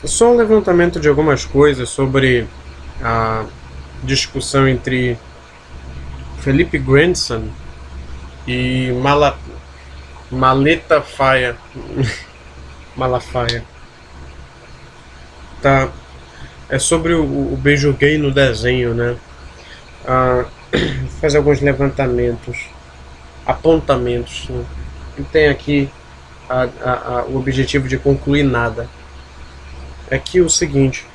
Só um levantamento de algumas coisas sobre a discussão entre Felipe Grandson e Maleta Faia. Malafaia. Tá. É sobre o beijo gay no desenho, né? Ah, fazer alguns levantamentos, apontamentos, né? Não tem aqui o objetivo de concluir nada. É que o seguinte: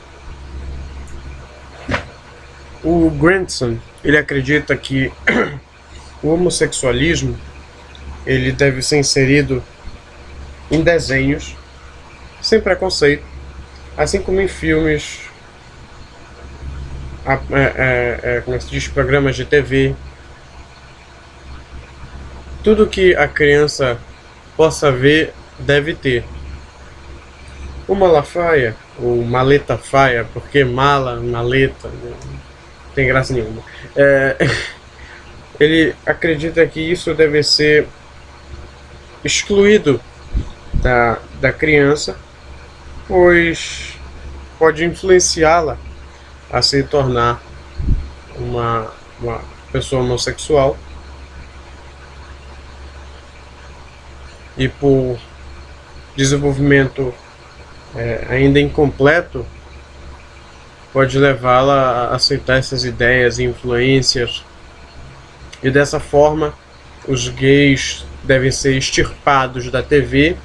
o Grandson, ele acredita que o homossexualismo ele deve ser inserido em desenhos sem preconceito, assim como em filmes, como se diz, programas de TV. Tudo que a criança possa ver deve ter. O Malafaia, ou Maleta Faia, porque mala, maleta, não tem graça nenhuma. Ele acredita que isso deve ser excluído da criança, pois pode influenciá-la a se tornar uma pessoa homossexual, e por desenvolvimento ainda incompleto pode levá-la a aceitar essas ideias e influências, e dessa forma os gays devem ser extirpados da TV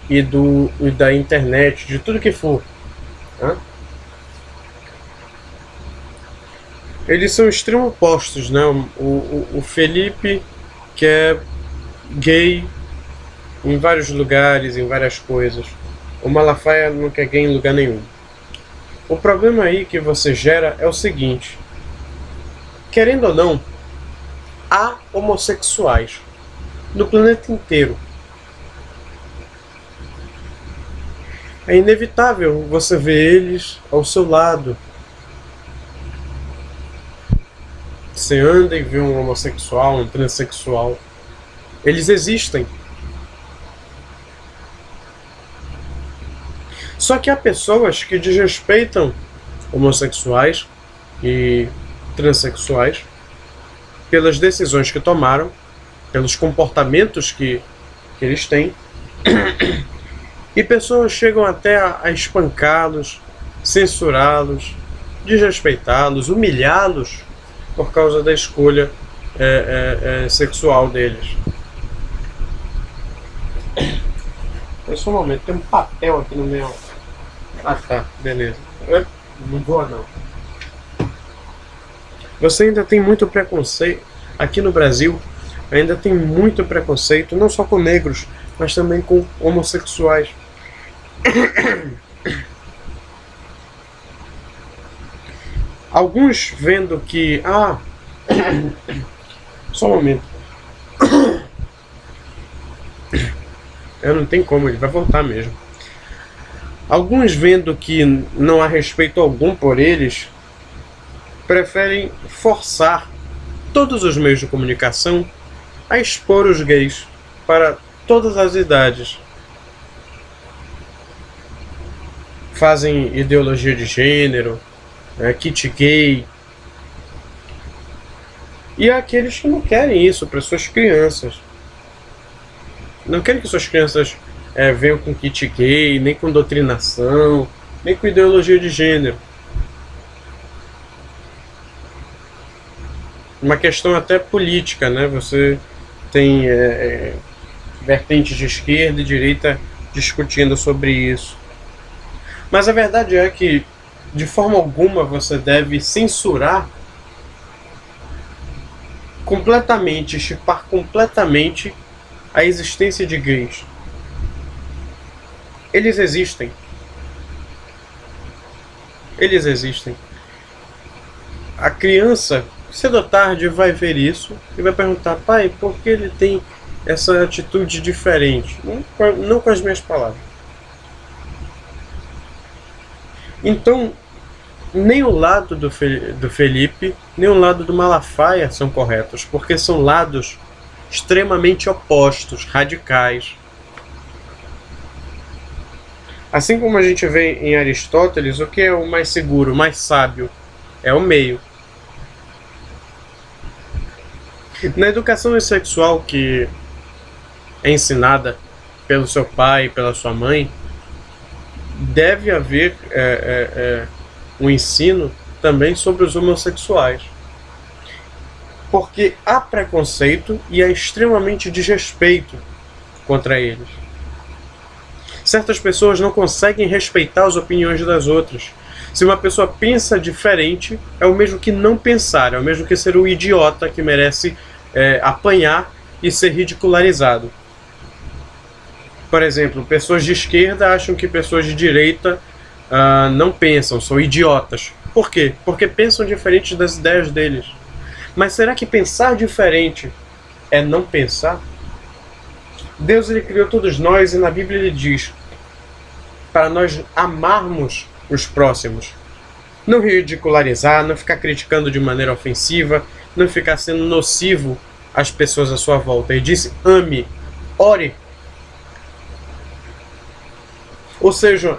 e da internet, de tudo que for. Né? Eles são extremos opostos, né? O Felipe, que é gay em vários lugares, em várias coisas. O Malafaia não quer gay em lugar nenhum. O problema aí que você gera é o seguinte: querendo ou não, há homossexuais no planeta inteiro. É inevitável você ver eles ao seu lado. Você anda e vê um homossexual, um transexual. Eles existem. Só que há pessoas que desrespeitam homossexuais e transexuais pelas decisões que tomaram, pelos comportamentos que eles têm, e pessoas chegam até a espancá-los, censurá-los, desrespeitá-los, humilhá-los por causa da escolha sexual deles. Só um momento, tem um papel aqui no meu. Ah tá, beleza. Não vou não. Você ainda tem muito preconceito. Aqui no Brasil, ainda tem muito preconceito, não só com negros, mas também com homossexuais. Alguns vendo que... só um momento. Não tem como, ele vai voltar mesmo. Alguns vendo que não há respeito algum por eles, preferem forçar todos os meios de comunicação a expor os gays para todas as idades. Fazem ideologia de gênero, kit gay. E há aqueles que não querem isso para suas crianças. Não querem que suas crianças venham com kit gay, nem com doutrinação, nem com ideologia de gênero. Uma questão até política, né? Você tem vertentes de esquerda e direita discutindo sobre isso. Mas a verdade é que, de forma alguma, você deve censurar completamente, chipar completamente a existência de gays. Eles existem. Eles existem. A criança, cedo ou tarde, vai ver isso e vai perguntar: pai, por que ele tem essa atitude diferente? Não com as minhas palavras. Então, nem o lado do Felipe, nem o lado do Malafaia são corretos, porque são lados extremamente opostos, radicais. Assim como a gente vê em Aristóteles, o que é o mais seguro, o mais sábio? É o meio. Na educação sexual que é ensinada pelo seu pai, pela sua mãe, deve haver um ensino também sobre os homossexuais. Porque há preconceito e há extremamente desrespeito contra eles. Certas pessoas não conseguem respeitar as opiniões das outras. Se uma pessoa pensa diferente, é o mesmo que não pensar, é o mesmo que ser um idiota que merece apanhar e ser ridicularizado. Por exemplo, pessoas de esquerda acham que pessoas de direita não pensam, são idiotas. Por quê? Porque pensam diferente das ideias deles. Mas será que pensar diferente é não pensar? Deus ele criou todos nós e na Bíblia ele diz para nós amarmos os próximos. Não ridicularizar, não ficar criticando de maneira ofensiva, não ficar sendo nocivo às pessoas à sua volta. Ele disse, ame, ore. Ou seja,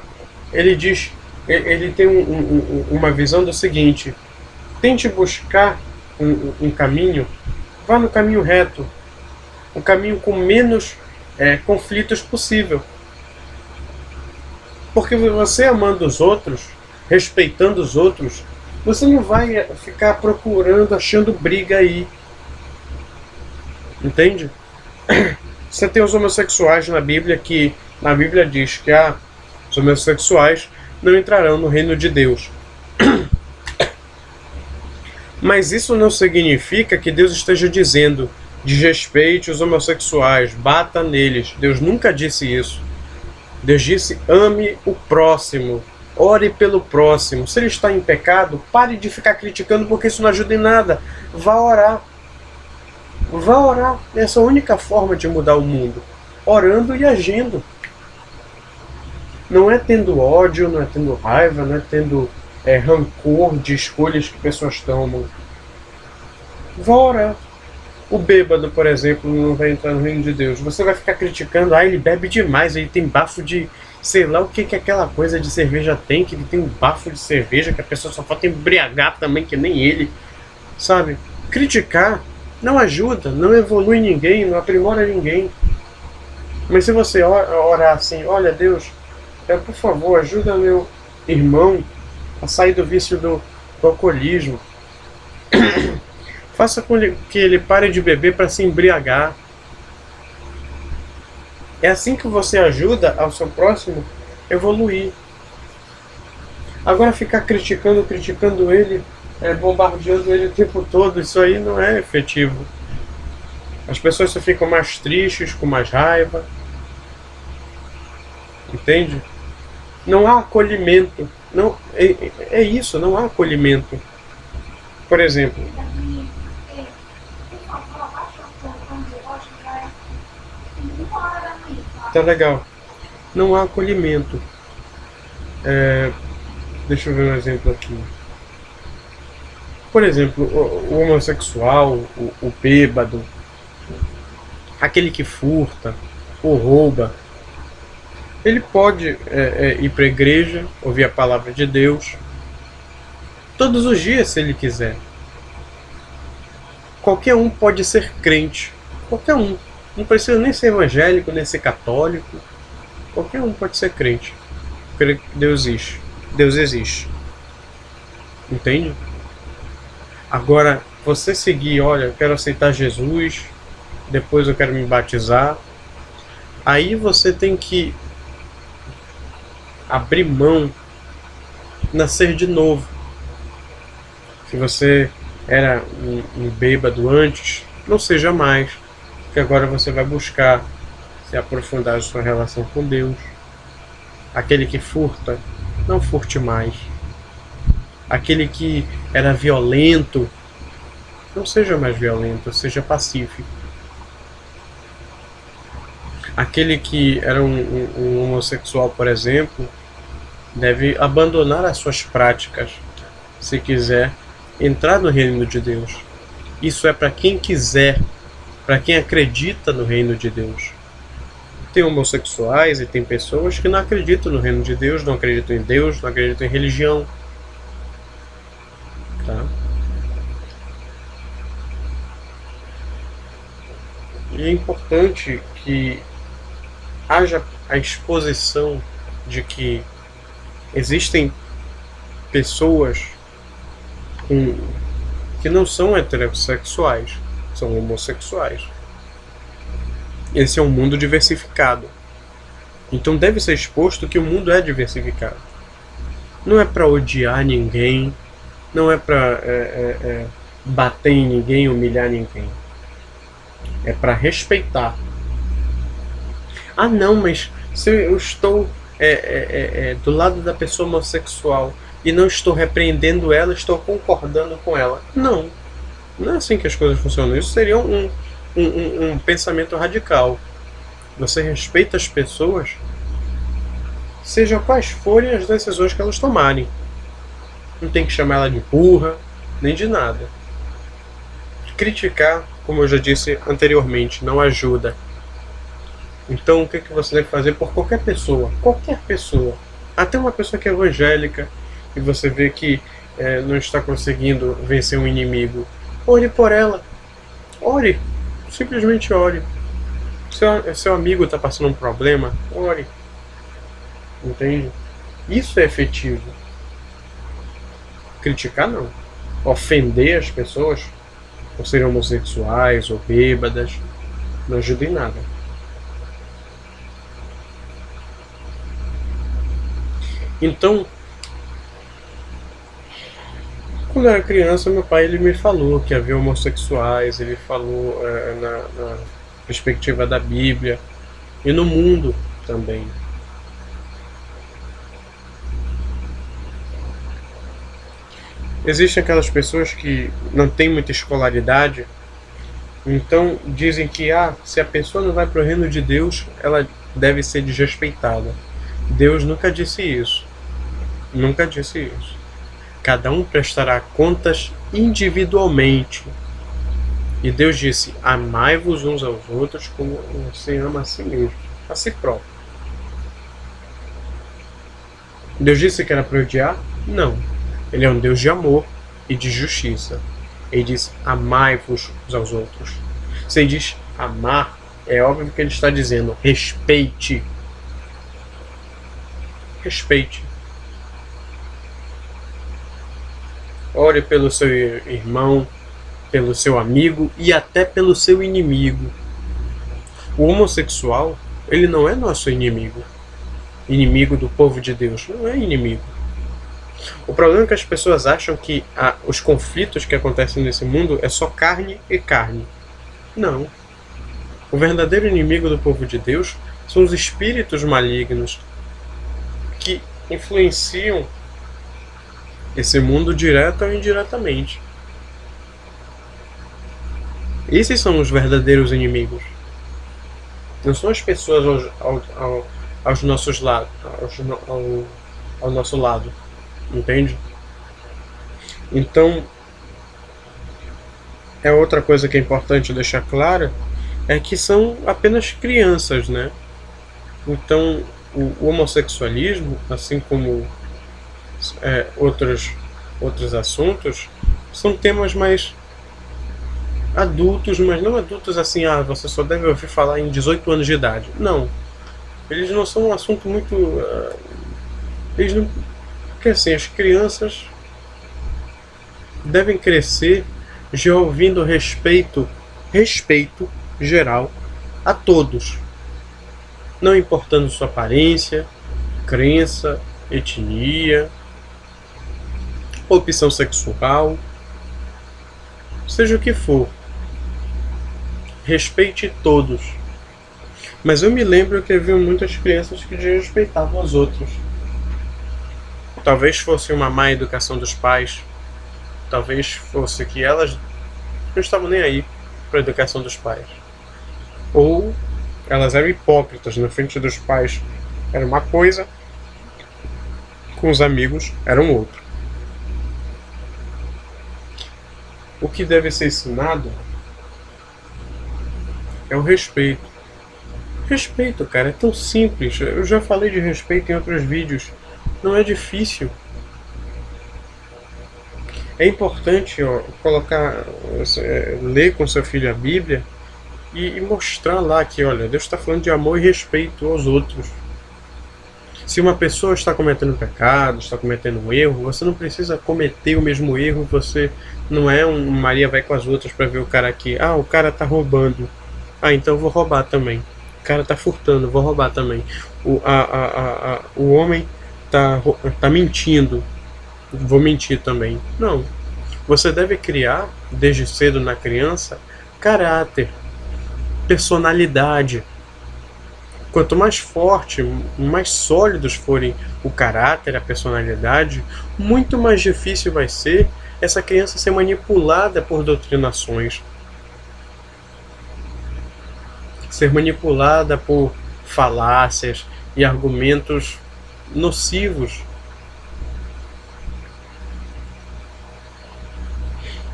ele diz, ele tem uma visão do seguinte, tente buscar um caminho, vá no caminho reto, um caminho com menos conflitos possível. Porque você amando os outros, respeitando os outros, você não vai ficar procurando, achando briga aí. Entende? Você tem os homossexuais na Bíblia, que na Bíblia diz que os homossexuais não entrarão no reino de Deus. Mas isso não significa que Deus esteja dizendo desrespeite os homossexuais, bata neles. Deus nunca disse isso. Deus disse ame o próximo, ore pelo próximo. Se ele está em pecado, pare de ficar criticando porque isso não ajuda em nada. Vá orar. Vá orar. Essa é a única forma de mudar o mundo. Orando e agindo. Não é tendo ódio, não é tendo raiva, não é tendo rancor de escolhas que pessoas tomam. Vá orar. O bêbado, por exemplo, não vai entrar no reino de Deus. Você vai ficar criticando, ele bebe demais, ele tem bafo de... sei lá o que aquela coisa de cerveja tem, que ele tem um bafo de cerveja, que a pessoa só falta embriagar também, que nem ele. Sabe? Criticar não ajuda, não evolui ninguém, não aprimora ninguém. Mas se você orar assim, olha Deus, por favor, ajuda meu irmão a sair do vício do alcoolismo. Faça com que ele pare de beber para se embriagar. É assim que você ajuda ao seu próximo evoluir. Agora ficar criticando ele, bombardeando ele o tempo todo, isso aí não é efetivo. As pessoas só ficam mais tristes, com mais raiva. Entende? Não há acolhimento. Não, é isso, não há acolhimento. Por exemplo, tá legal. Não há acolhimento. Deixa eu ver um exemplo aqui. Por exemplo, o homossexual, o bêbado, aquele que furta ou rouba, ele pode ir para a igreja, ouvir a palavra de Deus, todos os dias se ele quiser. Qualquer um pode ser crente. Qualquer um. Não precisa nem ser evangélico, nem ser católico. Qualquer um pode ser crente. Porque Deus existe. Deus existe. Entende? Agora, você seguir, olha, eu quero aceitar Jesus, depois eu quero me batizar. Aí você tem que abrir mão, nascer de novo. Se você era um bêbado antes, não seja mais. Porque agora você vai buscar se aprofundar a sua relação com Deus. Aquele que furta, não furte mais. Aquele que era violento, não seja mais violento, seja pacífico. Aquele que era um homossexual, por exemplo, deve abandonar as suas práticas se quiser entrar no reino de Deus. Isso é para quem quiser, para quem acredita no reino de Deus. Tem homossexuais e tem pessoas que não acreditam no reino de Deus, não acreditam em Deus, não acreditam em religião. Tá? E é importante que haja a exposição de que existem pessoas que não são heterossexuais, são homossexuais. Esse é um mundo diversificado. Então deve ser exposto que o mundo é diversificado. Não é para odiar ninguém, não é para bater em ninguém, humilhar ninguém. É para respeitar. Ah não, mas se eu estou do lado da pessoa homossexual e não estou repreendendo ela, estou concordando com ela. Não, não é assim que as coisas funcionam. Isso seria um pensamento radical. Você respeita as pessoas, seja quais forem as decisões que elas tomarem. Não tem que chamar ela de burra, nem de nada. Criticar, como eu já disse anteriormente, não ajuda. Então o que você deve fazer por qualquer pessoa? Qualquer pessoa. Até uma pessoa que é evangélica e você vê que não está conseguindo vencer um inimigo. Ore por ela. Ore. Simplesmente ore. Seu amigo está passando um problema, ore. Entende? Isso é efetivo. Criticar não. Ofender as pessoas por serem homossexuais ou bêbadas não ajuda em nada. Então, quando eu era criança, meu pai ele me falou que havia homossexuais, ele falou na perspectiva da Bíblia e no mundo também. Existem aquelas pessoas que não têm muita escolaridade, então dizem que se a pessoa não vai para o reino de Deus, ela deve ser desrespeitada. Deus nunca disse isso. Nunca disse isso. Cada um prestará contas individualmente. E Deus disse: amai-vos uns aos outros como você ama a si mesmo, a si próprio. Deus disse que era para odiar? Não. Ele é um Deus de amor e de justiça. Ele diz: amai-vos uns aos outros. Se ele diz amar, é óbvio que ele está dizendo respeite. Respeite. Ore pelo seu irmão, pelo seu amigo e até pelo seu inimigo. O homossexual, ele não é nosso inimigo. Inimigo do povo de Deus. Não é inimigo. O problema é que as pessoas acham que os conflitos que acontecem nesse mundo é só carne e carne. Não. O verdadeiro inimigo do povo de Deus são os espíritos malignos que influenciam esse mundo direta ou indiretamente. Esses são os verdadeiros inimigos. Não são as pessoas aos nossos lados, ao nosso lado. Entende? Então, outra coisa que é importante deixar clara é que são apenas crianças, né? Então, o homossexualismo, assim como outros assuntos, são temas mais adultos, mas não adultos assim, você só deve ouvir falar em 18 anos de idade. Não. Eles não são um assunto muito... eles não... Porque assim, as crianças devem crescer já ouvindo respeito geral a todos, não importando sua aparência, crença, etnia, opção sexual, seja o que for. Respeite todos. Mas eu me lembro que havia muitas crianças que desrespeitavam os outros. Talvez fosse uma má educação dos pais. Talvez fosse que elas não estavam nem aí para a educação dos pais. Ou elas eram hipócritas, na frente dos pais era uma coisa, com os amigos era um outro. O que deve ser ensinado é o respeito. Respeito, cara, é tão simples. Eu já falei de respeito em outros vídeos. Não é difícil. É importante, ó, colocar, ler com seu filho a Bíblia e mostrar lá que, olha, Deus está falando de amor e respeito aos outros. Se uma pessoa está cometendo pecado, está cometendo um erro, você não precisa cometer o mesmo erro. Você não é um Maria vai com as outras para ver o cara aqui. Ah, o cara tá roubando. Ah, então eu vou roubar também. O cara tá furtando, vou roubar também. O homem tá mentindo, vou mentir também. Não. Você deve criar, desde cedo na criança, caráter, personalidade. Quanto mais forte, mais sólidos forem o caráter, a personalidade, muito mais difícil vai ser essa criança ser manipulada por doutrinações. Ser manipulada por falácias e argumentos nocivos.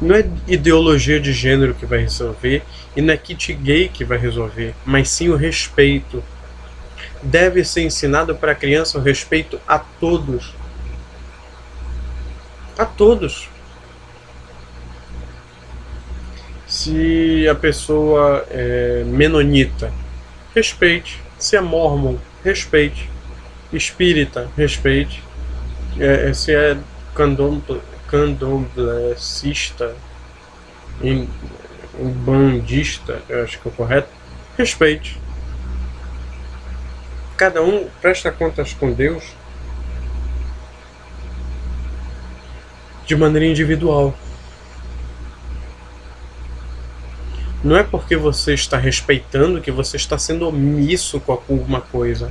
Não é ideologia de gênero que vai resolver, e não é kit gay que vai resolver, mas sim o respeito. Deve ser ensinado para a criança o respeito a todos. A todos. Se a pessoa é menonita, respeite. Se é mormon, respeite. Espírita, respeite. Se é candomblessista, umbandista, eu acho que é o correto, respeite. Cada um presta contas com Deus de maneira individual. Não é porque você está respeitando que você está sendo omisso com alguma coisa.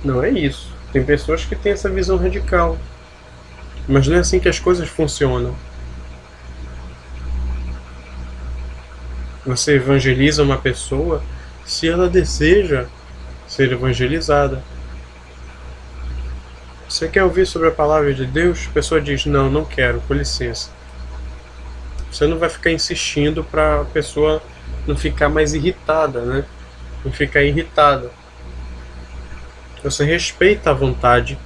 Não é isso. Tem pessoas que têm essa visão radical. Mas não é assim que as coisas funcionam. Você evangeliza uma pessoa se ela deseja ser evangelizada. Você quer ouvir sobre a palavra de Deus? A pessoa diz, não, não quero, com licença. Você não vai ficar insistindo para a pessoa não ficar mais irritada, né? Não ficar irritada. Você respeita a vontade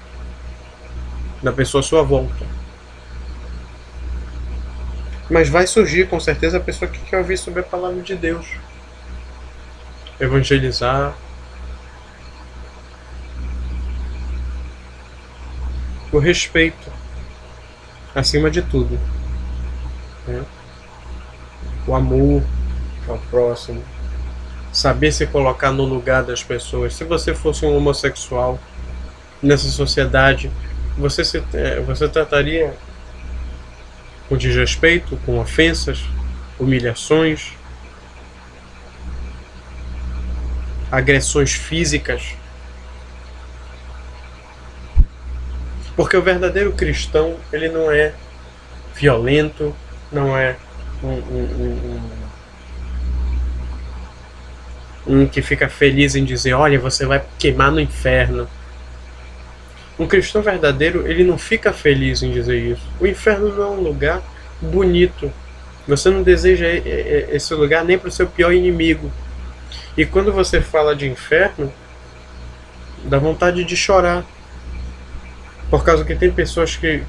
da pessoa à sua volta. Mas vai surgir com certeza a pessoa que quer ouvir sobre a palavra de Deus. Evangelizar. O respeito, acima de tudo, né? O amor ao próximo, saber se colocar no lugar das pessoas. Se você fosse um homossexual nessa sociedade, você trataria com desrespeito, com ofensas, humilhações, agressões físicas. Porque o verdadeiro cristão, ele não é violento, não é um que fica feliz em dizer, olha, você vai queimar no inferno. Um cristão verdadeiro, ele não fica feliz em dizer isso. O inferno não é um lugar bonito. Você não deseja esse lugar nem para o seu pior inimigo. E quando você fala de inferno, dá vontade de chorar. Por causa que tem pessoas que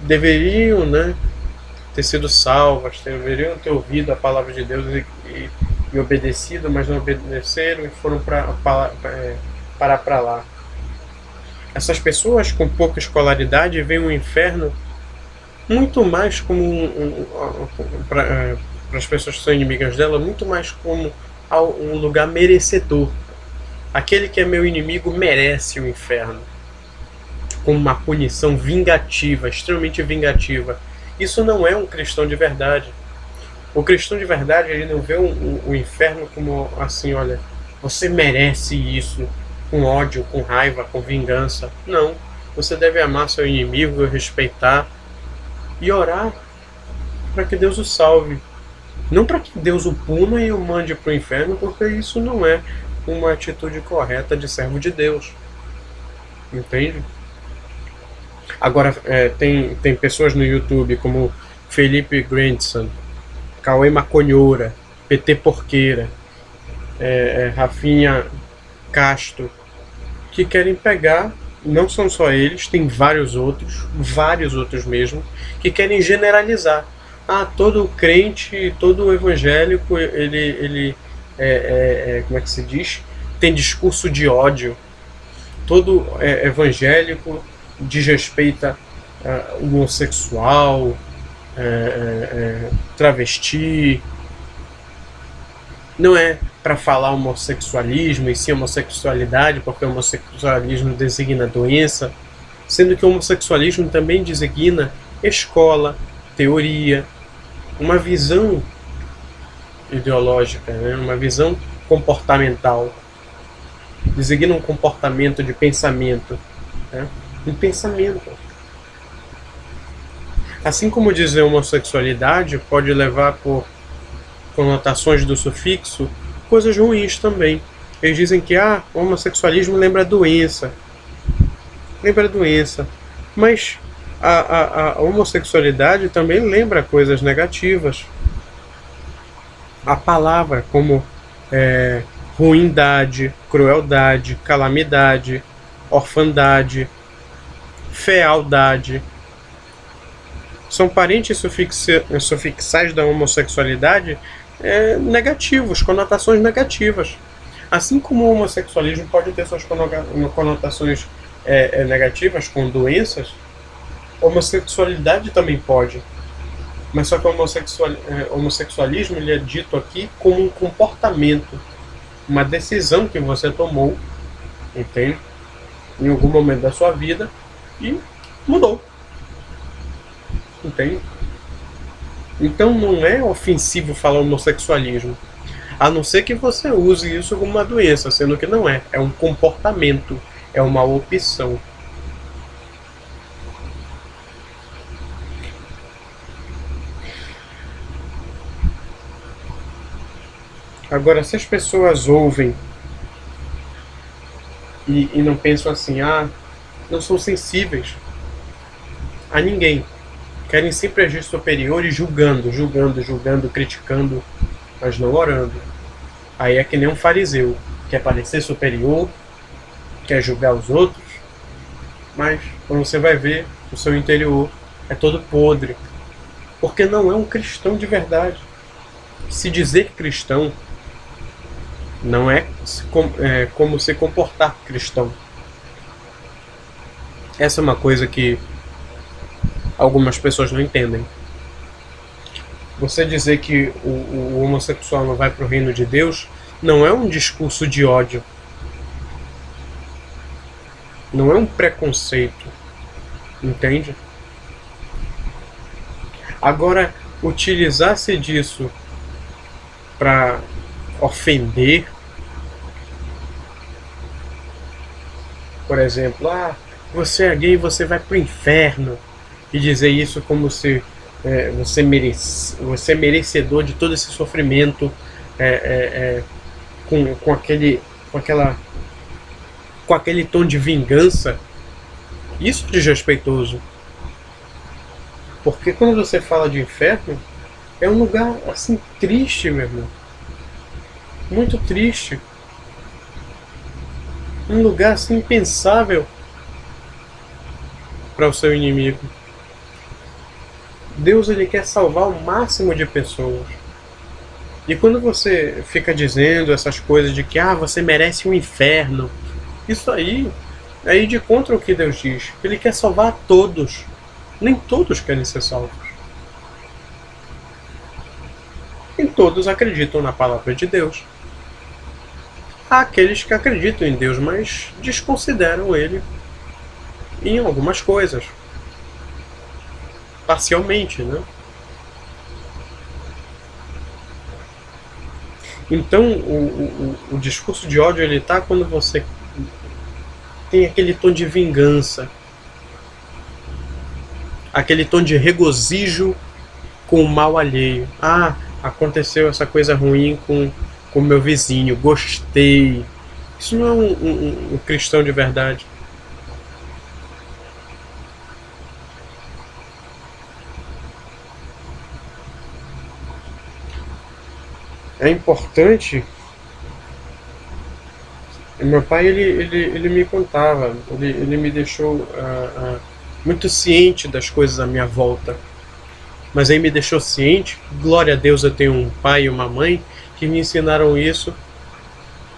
deveriam, né, ter sido salvas, deveriam ter ouvido a palavra de Deus e obedecido, mas não obedeceram e foram parar para lá. Essas pessoas com pouca escolaridade veem o inferno muito mais como para as pessoas que são inimigas dela, muito mais como um lugar merecedor. Aquele que é meu inimigo merece o inferno, como uma punição vingativa, extremamente vingativa. Isso não é um cristão de verdade. O cristão de verdade, ele não vê o inferno como assim, olha, você merece isso, com ódio, com raiva, com vingança. Não. Você deve amar seu inimigo, respeitar e orar para que Deus o salve. Não para que Deus o puna e o mande para o inferno, porque isso não é uma atitude correta de servo de Deus. Entende? Agora, tem pessoas no YouTube como Felipe Grandson, Cauê Maconhoura, PT Porqueira, Rafinha Castro, que querem pegar, não são só eles, tem vários outros mesmo, que querem generalizar. Ah, todo crente, todo evangélico, ele como é que se diz? Tem discurso de ódio. Todo evangélico desrespeita homossexual, travesti. Não é para falar homossexualismo e sim homossexualidade, porque o homossexualismo designa doença, sendo que o homossexualismo também designa escola, teoria, uma visão ideológica, né? Uma visão comportamental. Designa um comportamento de pensamento. Né? Um pensamento. Assim como dizer homossexualidade pode levar por conotações do sufixo coisas ruins também. Eles dizem que o homossexualismo lembra doença. Lembra doença. Mas a homossexualidade também lembra coisas negativas. A palavra como ruindade, crueldade, calamidade, orfandade, fealdade. São parentes sufixais da homossexualidade negativos, conotações negativas. Assim como o homossexualismo pode ter suas conotações negativas com doenças, a homossexualidade também pode. Mas só que o homossexualismo ele é dito aqui como um comportamento, uma decisão que você tomou, entende? Em algum momento da sua vida e mudou. Entende? Então não é ofensivo falar homossexualismo, a não ser que você use isso como uma doença, sendo que não é. É um comportamento, é uma opção. Agora, se as pessoas ouvem e não pensam assim, não são sensíveis a ninguém, querem sempre agir superior e julgando, criticando, mas não orando. Aí é que nem um fariseu, quer parecer superior, quer julgar os outros, mas quando você vai ver, o seu interior é todo podre, porque não é um cristão de verdade. Se dizer cristão não é como se comportar cristão. Essa é uma coisa que algumas pessoas não entendem. Você dizer que o homossexual não vai para o reino de Deus não é um discurso de ódio. Não é um preconceito. Entende? Agora, utilizar-se disso para ofender, por exemplo, você é gay, você vai pro inferno, e dizer isso como se você é merecedor de todo esse sofrimento, com aquele tom de vingança, isso é desrespeitoso. Porque quando você fala de inferno, é um lugar assim triste, meu irmão. Muito triste. Um lugar assim impensável para o seu inimigo. Deus ele quer salvar o máximo de pessoas. E quando você fica dizendo essas coisas de que você merece um inferno, isso aí é ir de contra o que Deus diz. Ele quer salvar a todos. Nem todos querem ser salvos. Nem todos acreditam na palavra de Deus. Há aqueles que acreditam em Deus, mas desconsideram Ele em algumas coisas. Parcialmente, né? Então, o discurso de ódio ele tá quando você tem aquele tom de vingança, aquele tom de regozijo com o mal alheio. Aconteceu essa coisa ruim com o meu vizinho, gostei. Isso não é um cristão de verdade. É importante E meu pai, ele me contava, ele me deixou muito ciente das coisas à minha volta. Mas aí me deixou ciente, glória a Deus eu tenho um pai e uma mãe que me ensinaram isso,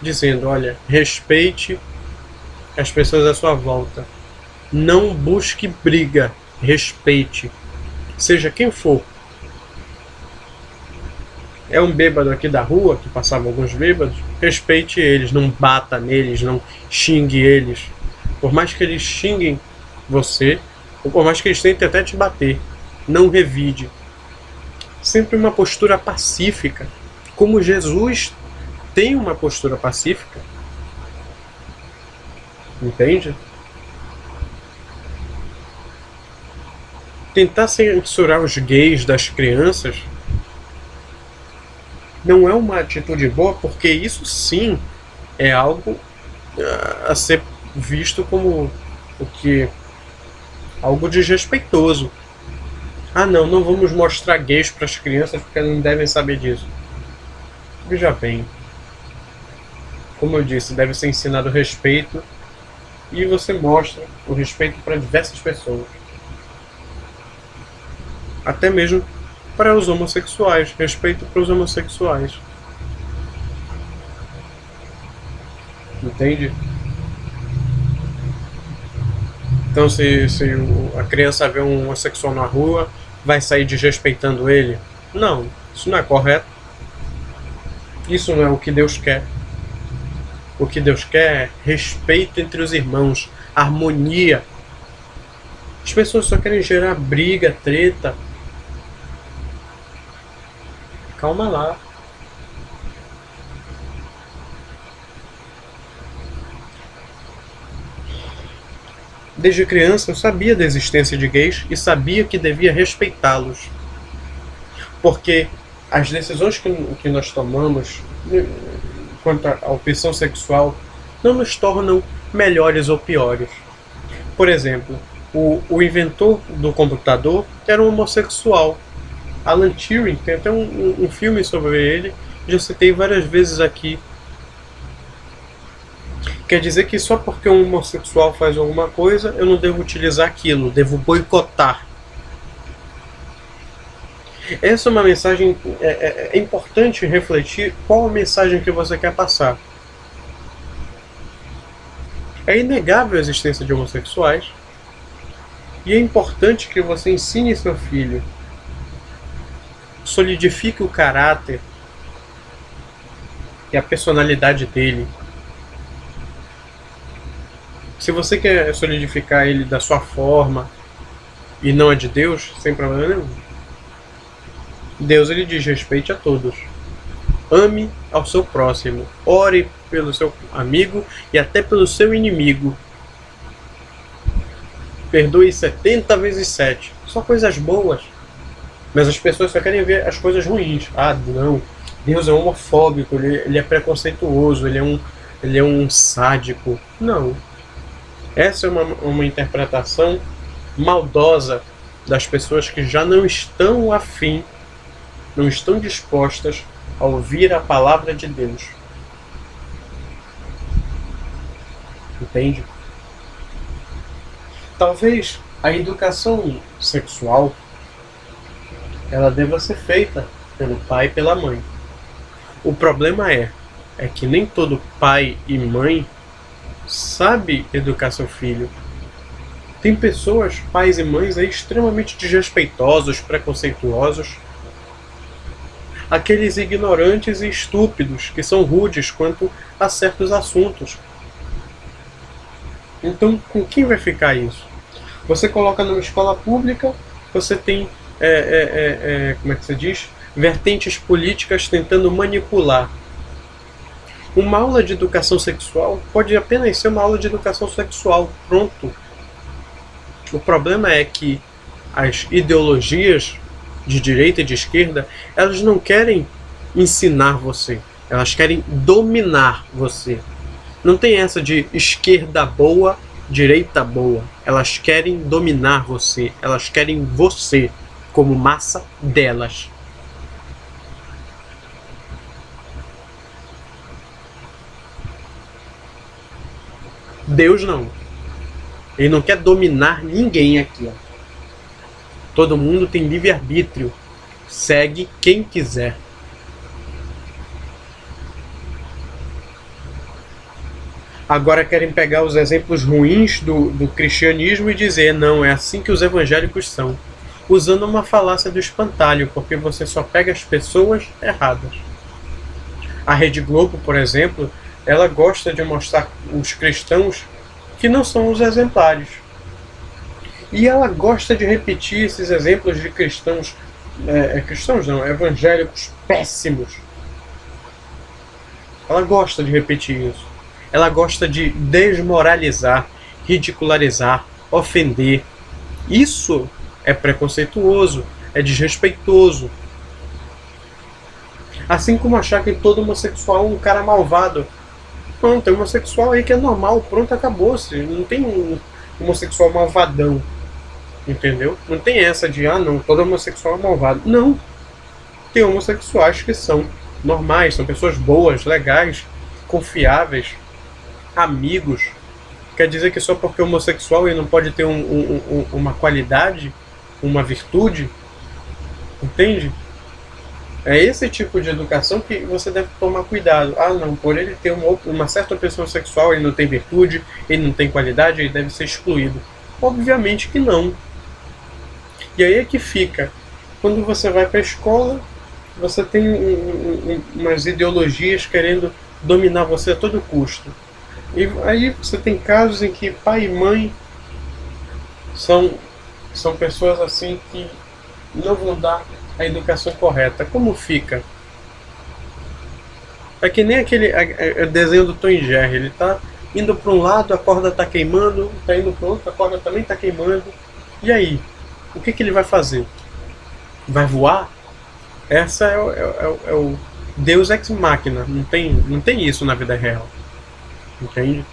dizendo, olha, respeite as pessoas à sua volta. Não busque briga, respeite. Seja quem for. É um bêbado aqui da rua, que passavam alguns bêbados, respeite eles, não bata neles, não xingue eles. Por mais que eles xinguem você, ou por mais que eles tentem até te bater, não revide. Sempre uma postura pacífica, como Jesus tem uma postura pacífica. Entende? Tentar censurar os gays das crianças não é uma atitude boa, porque isso sim é algo a ser visto como o que algo desrespeitoso. Ah, não, não vamos mostrar gays para as crianças porque elas não devem saber disso. Veja bem, como eu disse, deve ser ensinado respeito e você mostra o respeito para diversas pessoas. Até mesmo para os homossexuais, respeito para os homossexuais. Entende? Então se a criança vê um homossexual na rua, vai sair desrespeitando ele? Não, isso não é correto. Isso não é o que Deus quer. O que Deus quer é respeito entre os irmãos, harmonia. As pessoas só querem gerar briga, treta. Calma lá. Desde criança eu sabia da existência de gays e sabia que devia respeitá-los. Porque as decisões que nós tomamos quanto à opção sexual não nos tornam melhores ou piores. Por exemplo, o inventor do computador era um homossexual. Alan Turing, tem até um filme sobre ele, já citei várias vezes aqui. Quer dizer que só porque um homossexual faz alguma coisa, eu não devo utilizar aquilo, devo boicotar. Essa é uma mensagem, é importante refletir qual a mensagem que você quer passar. É inegável a existência de homossexuais e é importante que você ensine seu filho, solidifique o caráter e a personalidade dele. Se você quer solidificar ele da sua forma e não a de Deus, sem problema nenhum. Deus, ele diz respeite a todos. Ame ao seu próximo. Ore pelo seu amigo e até pelo seu inimigo. Perdoe 70 vezes 7. Só coisas boas. Mas as pessoas só querem ver as coisas ruins. Ah, não. Deus é homofóbico, ele é preconceituoso, ele é um sádico. Não. Essa é uma interpretação maldosa das pessoas que já não estão afim, não estão dispostas a ouvir a palavra de Deus. Entende? Talvez a educação sexual ela deva ser feita pelo pai e pela mãe. O problema é que nem todo pai e mãe sabe educar seu filho. Tem pessoas, pais e mães aí extremamente desrespeitosos, preconceituosos. Aqueles ignorantes e estúpidos que são rudes quanto a certos assuntos. Então, com quem vai ficar isso? Você coloca numa escola pública, você tem, como é que se diz? Vertentes políticas tentando manipular. Uma aula de educação sexual pode apenas ser uma aula de educação sexual, pronto. O problema é que as ideologias de direita e de esquerda, elas não querem ensinar você, elas querem dominar você. Não tem essa de esquerda boa, direita boa. Elas querem dominar você, elas querem você como massa delas. Deus não. Ele não quer dominar ninguém aqui. Ó. Todo mundo tem livre-arbítrio. Segue quem quiser. Agora querem pegar os exemplos ruins do cristianismo e dizer, não, é assim que os evangélicos são. Usando uma falácia do espantalho, porque você só pega as pessoas erradas. A Rede Globo, por exemplo, ela gosta de mostrar os cristãos que não são os exemplares. E ela gosta de repetir esses exemplos de cristãos, evangélicos péssimos. Ela gosta de repetir isso. Ela gosta de desmoralizar, ridicularizar, ofender. Isso é preconceituoso, é desrespeitoso. Assim como achar que todo homossexual é um cara malvado. Não, tem homossexual aí que é normal, pronto, acabou-se. Não tem um homossexual malvadão. Entendeu? Não tem essa de, não, todo homossexual é malvado. Não. Tem homossexuais que são normais, são pessoas boas, legais, confiáveis, amigos. Quer dizer que só porque é homossexual ele não pode ter uma qualidade, uma virtude? Entende? É esse tipo de educação que você deve tomar cuidado. Não, por ele ter uma certa opção sexual, ele não tem virtude, ele não tem qualidade, ele deve ser excluído. Obviamente que não. E aí é que fica. Quando você vai para a escola, você tem umas ideologias querendo dominar você a todo custo. E aí você tem casos em que pai e mãe são pessoas assim que não vão dar a educação correta. Como fica? É que nem aquele desenho do Tom e Jerry. Ele tá indo para um lado, a corda tá queimando, tá indo para o outro, a corda também tá queimando. E aí? O que ele vai fazer? Vai voar? Essa é o Deus Ex Machina. Não tem isso na vida real. Entende?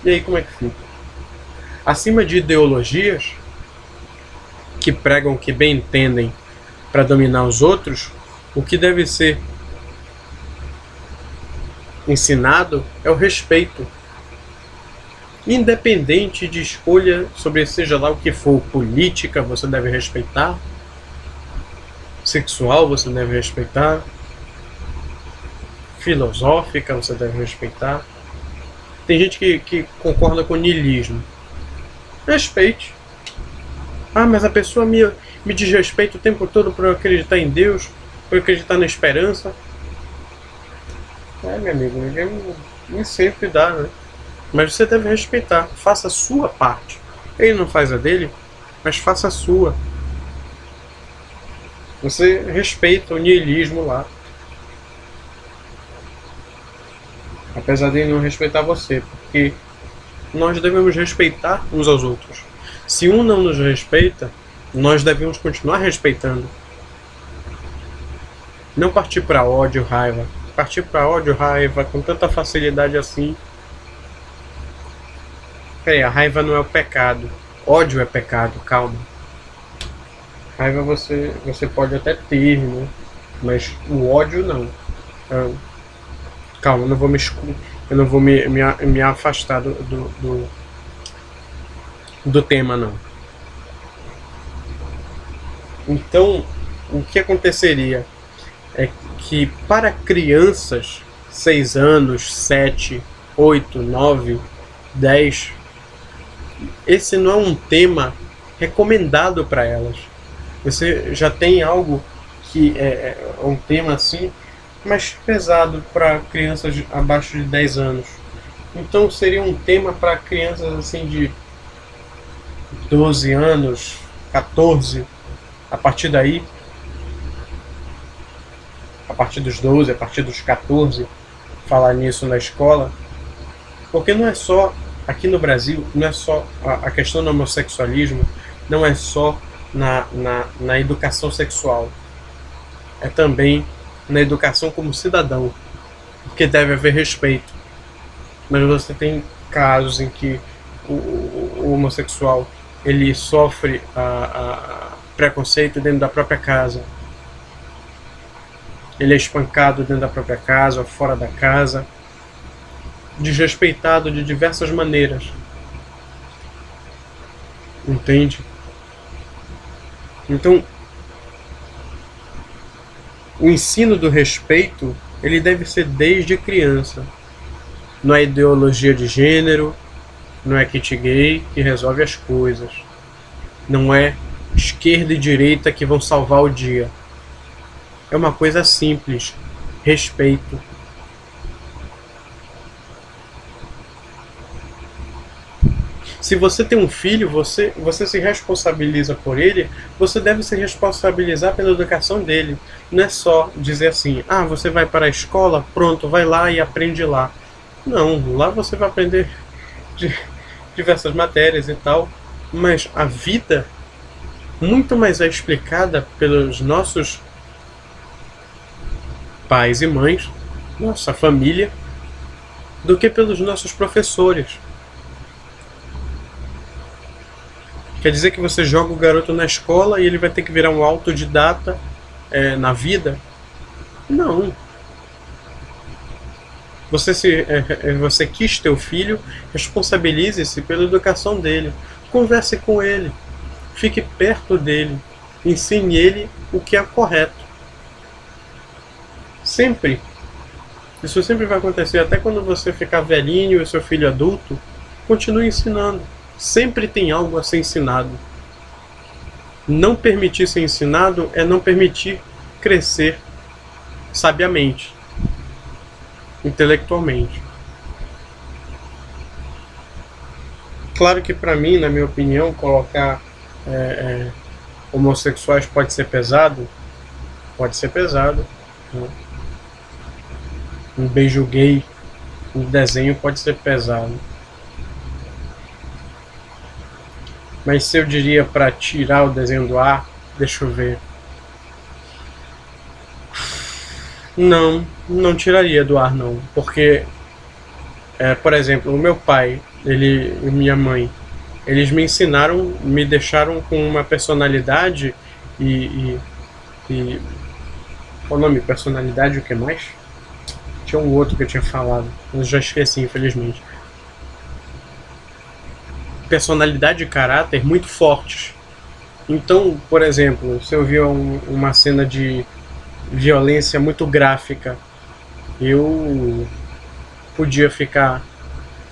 E aí como é que fica? Acima de ideologias que pregam o que bem entendem para dominar os outros, o que deve ser ensinado é o respeito. Independente de escolha sobre seja lá o que for, política você deve respeitar, sexual você deve respeitar, filosófica você deve respeitar. Tem gente que concorda com o niilismo. Respeite. Mas a pessoa me desrespeita o tempo todo por eu acreditar em Deus, por eu acreditar na esperança. Meu amigo, nem sempre dá, né? Mas você deve respeitar. Faça a sua parte. Ele não faz a dele, mas faça a sua. Você respeita o niilismo lá. Apesar de ele não respeitar você, porque nós devemos respeitar uns aos outros. Se um não nos respeita, nós devemos continuar respeitando. Não partir para ódio, raiva. Partir para ódio, raiva com tanta facilidade assim. Peraí, a raiva não é o pecado. Ódio é pecado, calma. Raiva você pode até ter, né? Mas o ódio não. Calma, eu não vou me afastar do tema, não. Então, o que aconteceria é que para crianças, 6 anos, 7, 8, 9, 10, esse não é um tema recomendado para elas. Você já tem algo que é um tema assim, mais pesado para crianças abaixo de 10 anos. Então seria um tema para crianças assim de 12 anos, 14, a partir daí, a partir dos 12, a partir dos 14, falar nisso na escola. Porque não é só, aqui no Brasil, não é só a questão do homossexualismo, não é só na educação sexual, é também na educação como cidadão, porque deve haver respeito. Mas você tem casos em que o homossexual ele sofre preconceito dentro da própria casa, ele é espancado dentro da própria casa, fora da casa, desrespeitado de diversas maneiras. entende? Então, o ensino do respeito, ele deve ser desde criança. Não é ideologia de gênero, não é kit gay que resolve as coisas. Não é esquerda e direita que vão salvar o dia. É uma coisa simples, respeito. Se você tem um filho, você se responsabiliza por ele, você deve se responsabilizar pela educação dele. Não é só dizer assim, ah, você vai para a escola, pronto, vai lá e aprende lá. Não, lá você vai aprender diversas matérias e tal, mas a vida muito mais é explicada pelos nossos pais e mães, nossa família, do que pelos nossos professores. Quer dizer que você joga o garoto na escola e ele vai ter que virar um autodidata na vida? Não. Você quis ter o filho, responsabilize-se pela educação dele. Converse com ele. Fique perto dele. Ensine ele o que é correto. Sempre. Isso sempre vai acontecer. Até quando você ficar velhinho e seu filho adulto, continue ensinando. Sempre tem algo a ser ensinado. Não permitir ser ensinado é não permitir crescer sabiamente, intelectualmente. Claro que para mim, na minha opinião, colocar homossexuais pode ser pesado. Pode ser pesado. Né? Um beijo gay, um desenho pode ser pesado. Mas se eu diria para tirar o desenho do ar, deixa eu ver. Não tiraria do ar não, porque, por exemplo, o meu pai, ele e minha mãe, eles me ensinaram, me deixaram com uma personalidade e qual o nome? Personalidade o que mais? Tinha um outro que eu tinha falado, eu já esqueci, infelizmente. Personalidade e caráter muito fortes. Então, por exemplo, se eu via uma cena de violência muito gráfica, eu podia ficar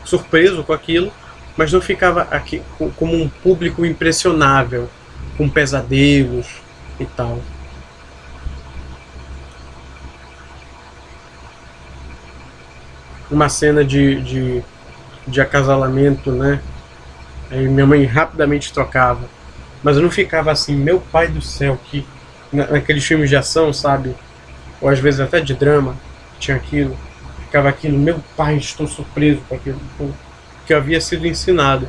surpreso com aquilo, mas não ficava aqui como um público impressionável, com pesadelos e tal. Uma cena de acasalamento, né? Aí minha mãe rapidamente trocava. Mas eu não ficava assim, meu pai do céu, que naqueles filmes de ação, sabe? Ou às vezes até de drama, tinha aquilo. Ficava aquilo, meu pai, estou surpreso com aquilo que eu havia sido ensinado.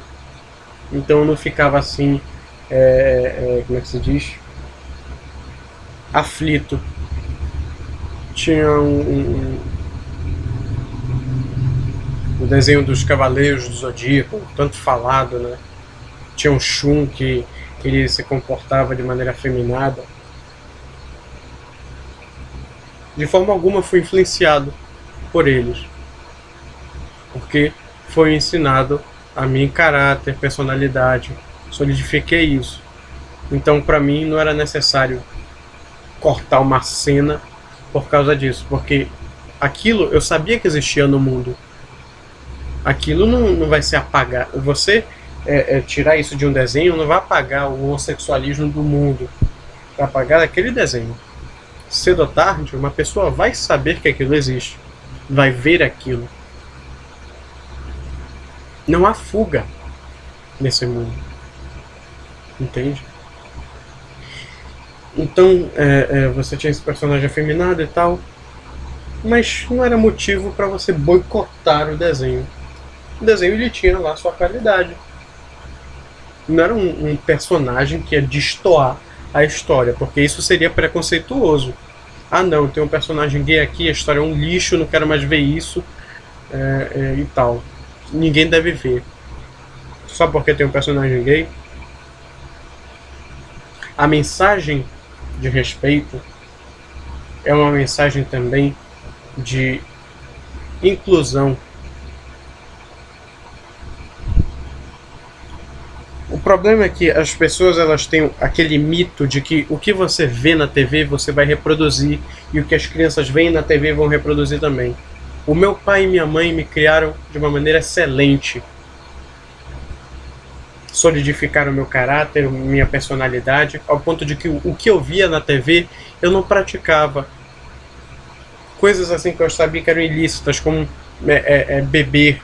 Então eu não ficava assim, como é que se diz? Aflito. Tinha o desenho dos Cavaleiros do Zodíaco, tanto falado, né? Tinha um Shun que ele se comportava de maneira afeminada. De forma alguma fui influenciado por eles, porque foi ensinado a mim caráter, personalidade, solidifiquei isso. Então para mim não era necessário cortar uma cena por causa disso, porque aquilo eu sabia que existia no mundo. Aquilo não vai se apagar. Você tirar isso de um desenho não vai apagar o homossexualismo do mundo. Vai apagar aquele desenho. Cedo ou tarde, uma pessoa vai saber que aquilo existe. Vai ver aquilo. Não há fuga nesse mundo. Entende? Então, você tinha esse personagem afeminado e tal, mas não era motivo para você boicotar o desenho. O desenho ele tinha lá sua qualidade. Não era um personagem que ia destoar a história, porque isso seria preconceituoso. Ah não, tem um personagem gay aqui, a história é um lixo, não quero mais ver isso e tal. Ninguém deve ver. Só porque tem um personagem gay. A mensagem de respeito é uma mensagem também de inclusão. O problema é que as pessoas elas têm aquele mito de que o que você vê na TV você vai reproduzir e o que as crianças veem na TV vão reproduzir também. O meu pai e minha mãe me criaram de uma maneira excelente. Solidificaram meu caráter, minha personalidade, ao ponto de que o que eu via na TV eu não praticava. Coisas assim que eu sabia que eram ilícitas, como beber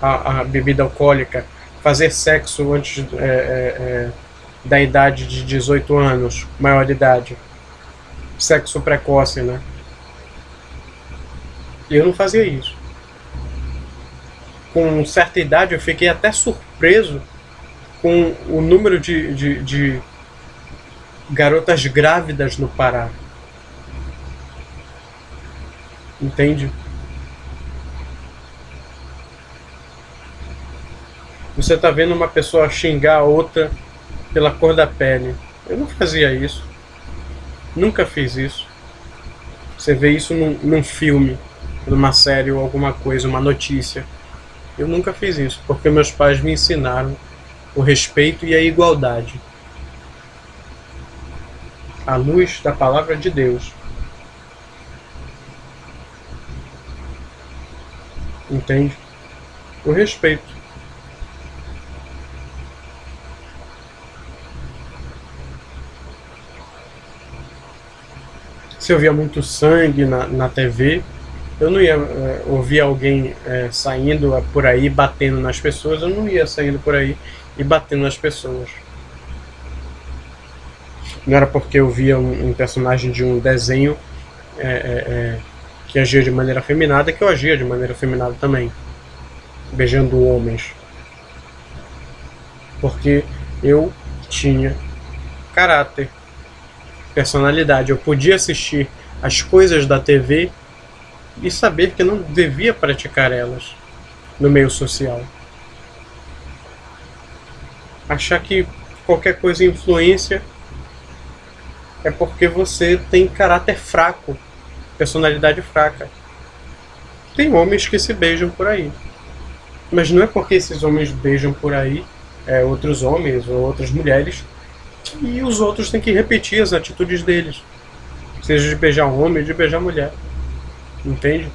a bebida alcoólica, fazer sexo antes da idade de 18 anos, maioridade, sexo precoce, né? E eu não fazia isso. Com certa idade eu fiquei até surpreso com o número de garotas grávidas no Pará. Entende? Você tá vendo uma pessoa xingar a outra pela cor da pele. Eu não fazia isso. Nunca fiz isso. Você vê isso num filme, numa série ou alguma coisa, uma notícia. Eu nunca fiz isso, porque meus pais me ensinaram o respeito e a igualdade. À luz da palavra de Deus. Entende? O respeito. Se eu via muito sangue na TV, eu não ia ouvir alguém saindo por aí batendo nas pessoas, eu não ia saindo por aí e batendo nas pessoas. Não era porque eu via um personagem de um desenho que agia de maneira afeminada que eu agia de maneira afeminada também, beijando homens. Porque eu tinha caráter, personalidade. Eu podia assistir as coisas da TV e saber que não devia praticar elas no meio social. Achar que qualquer coisa influência é porque você tem caráter fraco, personalidade fraca. Tem homens que se beijam por aí, mas não é porque esses homens beijam por aí outros homens ou outras mulheres e os outros têm que repetir as atitudes deles, seja de beijar um homem ou de beijar mulher. Entende?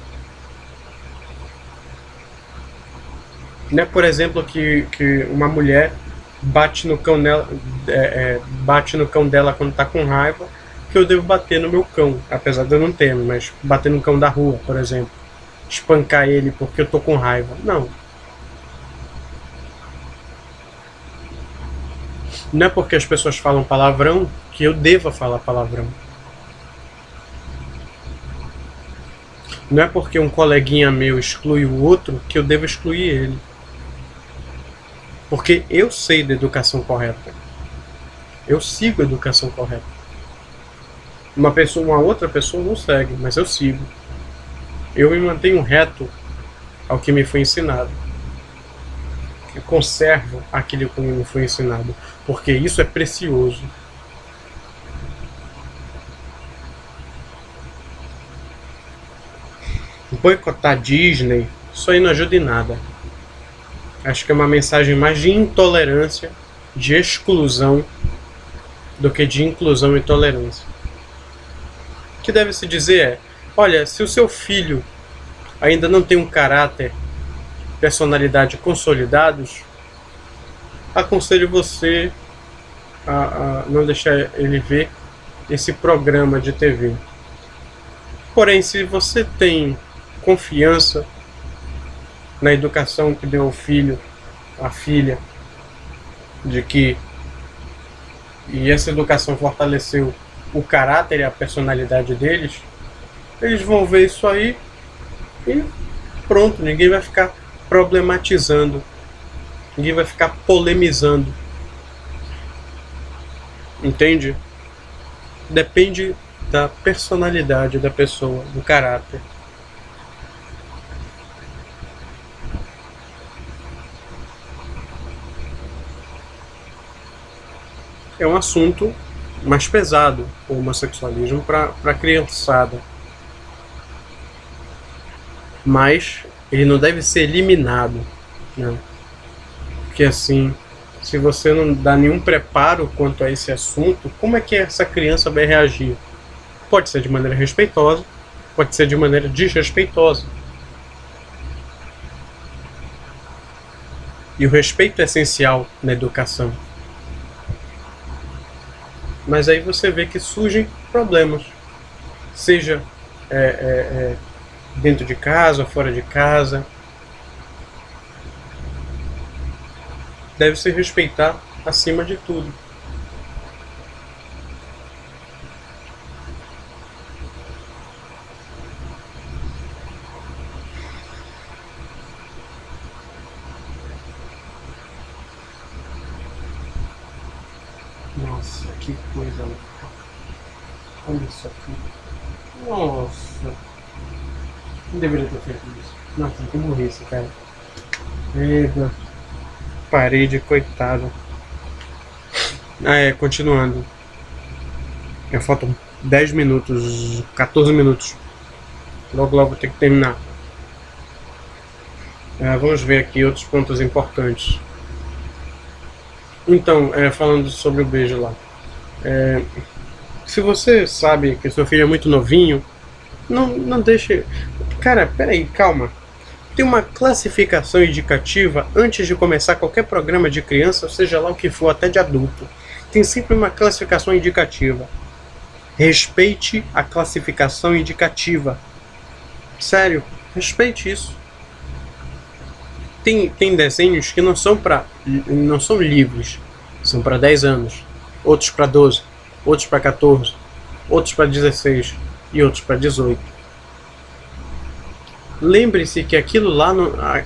Não é, por exemplo, que uma mulher bate no cão dela, bate no cão dela quando está com raiva, que eu devo bater no meu cão, apesar de eu não ter, mas bater no cão da rua, por exemplo, espancar ele porque eu tô com raiva. Não. Não é porque as pessoas falam palavrão que eu deva falar palavrão. Não é porque um coleguinha meu exclui o outro que eu devo excluir ele. Porque eu sei da educação correta. Eu sigo a educação correta. Uma outra pessoa não segue, mas eu sigo. Eu me mantenho reto ao que me foi ensinado. Eu conservo aquilo que me foi ensinado, porque isso é precioso. Boicotar Disney, isso aí não ajuda em nada. Acho que é uma mensagem mais de intolerância, de exclusão, do que de inclusão e tolerância. O que deve se dizer é: olha, se o seu filho ainda não tem um caráter, personalidade consolidados, aconselho você a não deixar ele ver esse programa de TV. Porém, se você tem confiança na educação que deu ao filho, à filha, de que e essa educação fortaleceu o caráter e a personalidade deles, eles vão ver isso aí e pronto, ninguém vai ficar problematizando, ninguém vai ficar polemizando. Entende? Depende da personalidade da pessoa, do caráter. É um assunto mais pesado, o homossexualismo, para a criançada. Mas ele não deve ser eliminado, né? Porque assim, se você não dá nenhum preparo quanto a esse assunto, como é que essa criança vai reagir? Pode ser de maneira respeitosa, pode ser de maneira desrespeitosa. E o respeito é essencial na educação. Mas aí você vê que surgem problemas, seja dentro de casa, fora de casa. Deve se respeitar acima de tudo. Nossa, que coisa. Olha isso aqui. Nossa. Não deveria ter feito isso. Nossa, que burrice, cara. Eita. Parede, coitado. Continuando. Faltam 10 minutos, 14 minutos. Logo vou ter que terminar. Vamos ver aqui outros pontos importantes. Então, falando sobre o beijo lá. Se você sabe que seu filho é muito novinho, não deixe... Cara, peraí, calma. Tem uma classificação indicativa antes de começar qualquer programa de criança, seja lá o que for, até de adulto. Tem sempre uma classificação indicativa. Respeite a classificação indicativa. Sério, respeite isso. Tem desenhos que não são livres. São para 10 anos. Outros para 12. Outros para 14. Outros para 16. E outros para 18. Lembre-se que aquilo lá,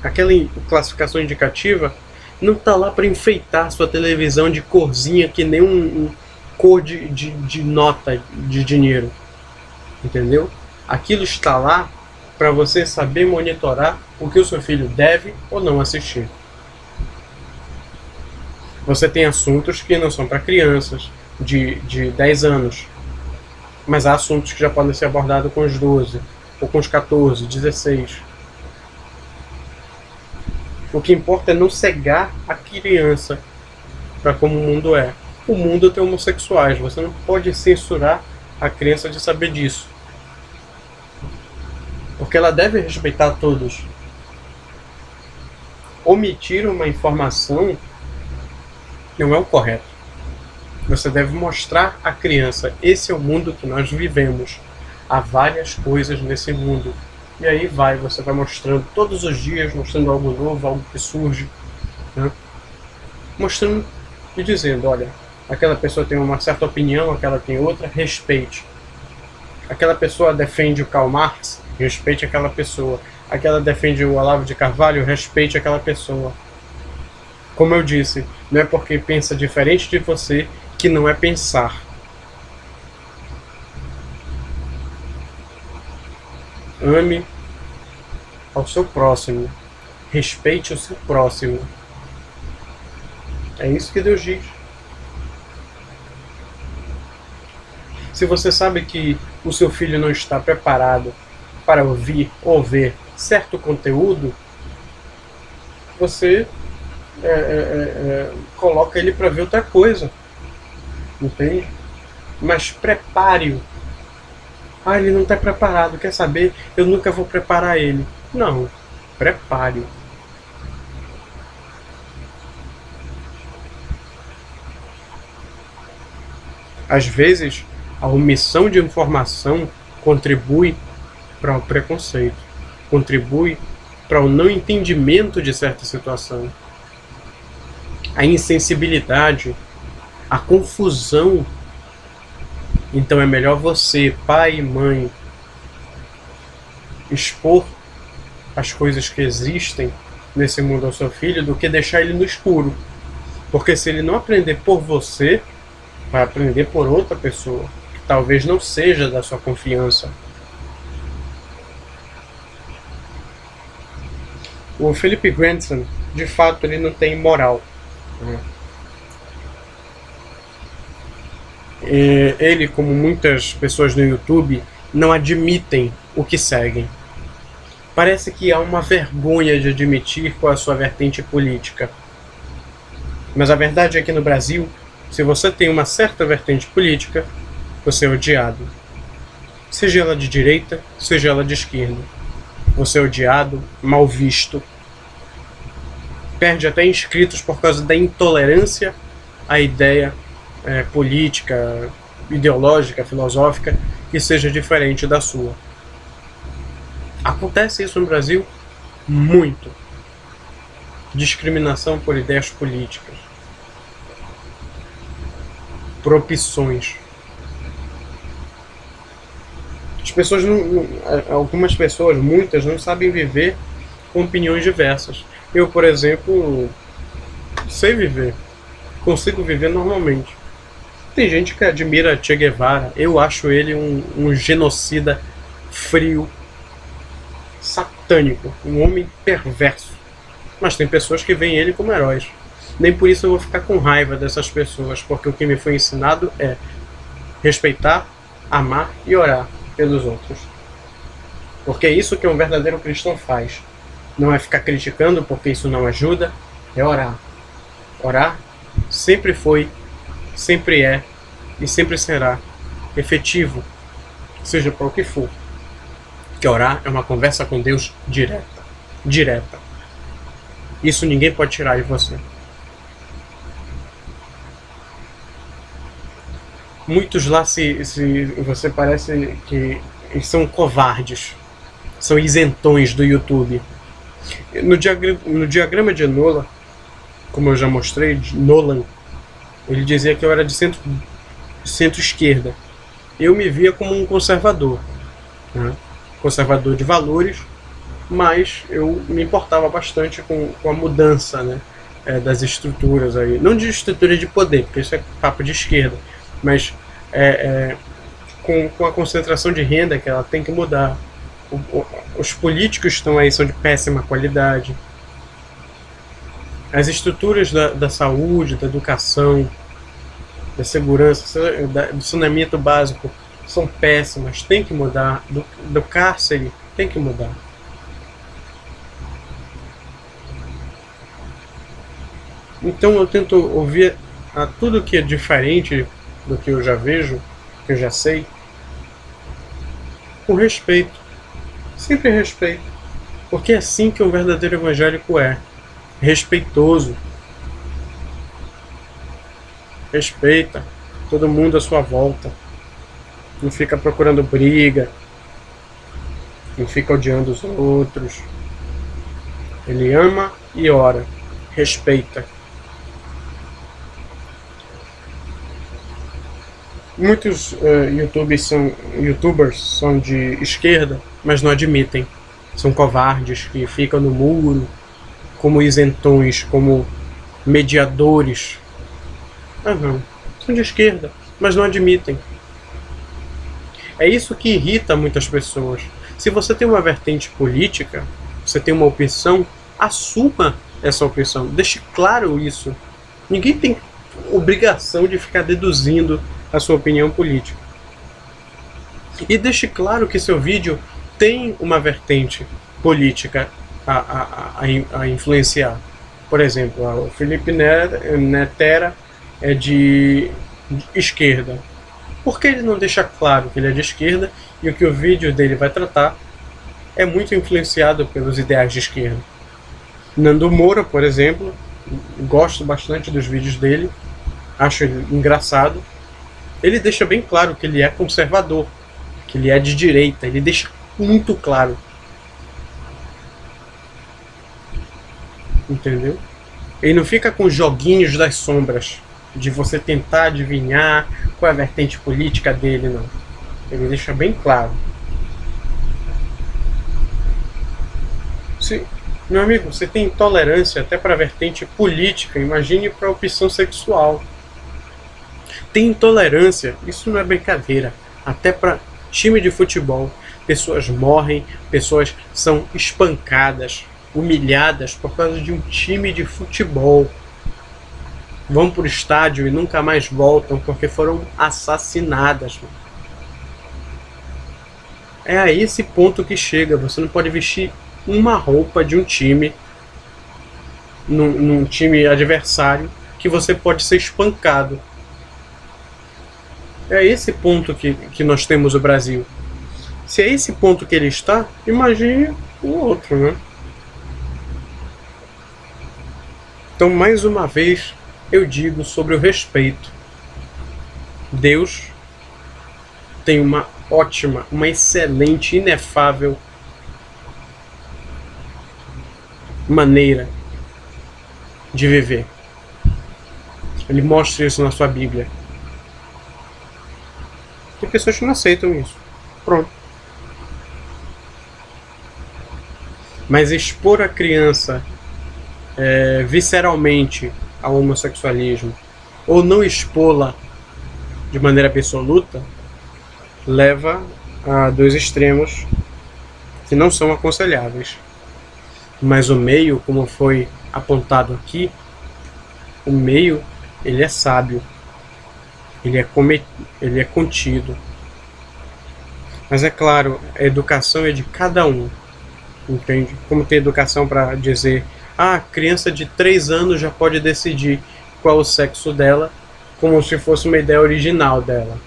aquela classificação indicativa, não está lá para enfeitar sua televisão de corzinha que nem um cor de nota de dinheiro. Entendeu? Aquilo está lá para você saber monitorar o que o seu filho deve ou não assistir. Você tem assuntos que não são para crianças de 10 anos, mas há assuntos que já podem ser abordados com os 12. Ou com os 14, 16. O que importa é não cegar a criança para como o mundo é. O mundo tem homossexuais, você não pode censurar a criança de saber disso. Porque ela deve respeitar todos. Omitir uma informação não é o correto. Você deve mostrar à criança, esse é o mundo que nós vivemos. Há várias coisas nesse mundo. E aí você vai mostrando todos os dias, mostrando algo novo, algo que surge, né? Mostrando e dizendo, olha, aquela pessoa tem uma certa opinião, aquela tem outra, respeite. Aquela pessoa defende o Karl Marx, respeite aquela pessoa. Aquela defende o Olavo de Carvalho, respeite aquela pessoa. Como eu disse, não é porque pensa diferente de você que não é pensar. Ame ao seu próximo. Respeite o seu próximo. É isso que Deus diz. Se você sabe que o seu filho não está preparado para ouvir ou ver certo conteúdo, você coloca ele para ver outra coisa. Entende? Mas prepare-o. Ele não está preparado, quer saber? Eu nunca vou preparar ele. Não, prepare-o. Às vezes, a omissão de informação contribui para o preconceito, contribui para o não entendimento de certa situação. A insensibilidade, a confusão. Então é melhor você, pai e mãe, expor as coisas que existem nesse mundo ao seu filho do que deixar ele no escuro. Porque se ele não aprender por você, vai aprender por outra pessoa, que talvez não seja da sua confiança. O Philip Grandson, de fato, ele não tem moral. Ele, como muitas pessoas no YouTube, não admitem o que seguem. Parece que há uma vergonha de admitir qual é a sua vertente política. Mas a verdade é que no Brasil, se você tem uma certa vertente política, você é odiado. Seja ela de direita, seja ela de esquerda. Você é odiado, mal visto. Perde até inscritos por causa da intolerância à ideia política, ideológica, filosófica, que seja diferente da sua. Acontece isso no Brasil muito. Discriminação por ideias políticas. Por opções. As pessoas algumas pessoas, muitas, não sabem viver com opiniões diversas. Eu, por exemplo, sei viver. Consigo viver normalmente. Tem gente que admira Che Guevara. Eu acho ele um genocida frio, satânico, um homem perverso. Mas tem pessoas que veem ele como heróis. Nem por isso eu vou ficar com raiva dessas pessoas, porque o que me foi ensinado é respeitar, amar e orar pelos outros. Porque é isso que um verdadeiro cristão faz. Não é ficar criticando porque isso não ajuda, é orar. Orar sempre foi, sempre é e sempre será efetivo, seja para o que for. Que orar é uma conversa com Deus direta. Isso ninguém pode tirar de você. Muitos lá você parece que eles são covardes, são isentões do YouTube. No diagrama de Nolan, como eu já mostrei, Nolan, ele dizia que eu era de centro-esquerda. Eu me via como um conservador, né? Conservador de valores, mas eu me importava bastante com a mudança, né, das estruturas aí. Não de estrutura de poder, porque isso é papo de esquerda, mas com a concentração de renda que ela tem que mudar. Os políticos que estão aí são de péssima qualidade. As estruturas da saúde, da educação, da segurança, do saneamento básico são péssimas, tem que mudar. Do cárcere tem que mudar. Então eu tento ouvir tudo que é diferente do que eu já vejo, que eu já sei, com respeito. Sempre respeito. Porque é assim que um verdadeiro evangélico é. Respeitoso. Respeita todo mundo à sua volta. Não fica procurando briga. Não fica odiando os outros. Ele ama e ora. Respeita. Muitos youtubers são de esquerda, mas não admitem. São covardes que ficam no muro, como isentões, como mediadores. São de esquerda, mas não admitem. É isso que irrita muitas pessoas. Se você tem uma vertente política, você tem uma opção, assuma essa opção. Deixe claro isso. Ninguém tem obrigação de ficar deduzindo a sua opinião política. E deixe claro que seu vídeo tem uma vertente política a influenciar. Por exemplo, o Felipe Netera é de esquerda. Por que ele não deixa claro que ele é de esquerda e o que o vídeo dele vai tratar é muito influenciado pelos ideais de esquerda? Nando Moura, por exemplo, gosto bastante dos vídeos dele, acho ele engraçado. Ele deixa bem claro que ele é conservador, que ele é de direita, ele deixa muito claro. Entendeu? Ele não fica com joguinhos das sombras, de você tentar adivinhar qual é a vertente política dele, não. Ele deixa bem claro. Meu amigo, você tem intolerância até para a vertente política, imagine para a opção sexual. Tem intolerância, isso não é brincadeira, até para time de futebol. Pessoas morrem, pessoas são espancadas, humilhadas por causa de um time de futebol. Vão para o estádio e nunca mais voltam porque foram assassinadas. É a esse ponto que chega. Você não pode vestir uma roupa de um time num time adversário que você pode ser espancado. É esse ponto que nós temos o Brasil. Se é esse ponto que ele está, imagine o outro, né? Então, mais uma vez, eu digo sobre o respeito. Deus tem uma ótima, uma excelente, inefável maneira de viver. Ele mostra isso na sua Bíblia. Tem pessoas que não aceitam isso. Pronto. Mas expor a criança visceralmente ao homossexualismo, ou não expô-la de maneira absoluta, leva a dois extremos que não são aconselháveis. Mas o meio, como foi apontado aqui, o meio, ele é sábio, ele é contido. Mas é claro, a educação é de cada um, entende? Como tem educação para dizer, a criança de 3 anos já pode decidir qual o sexo dela, como se fosse uma ideia original dela.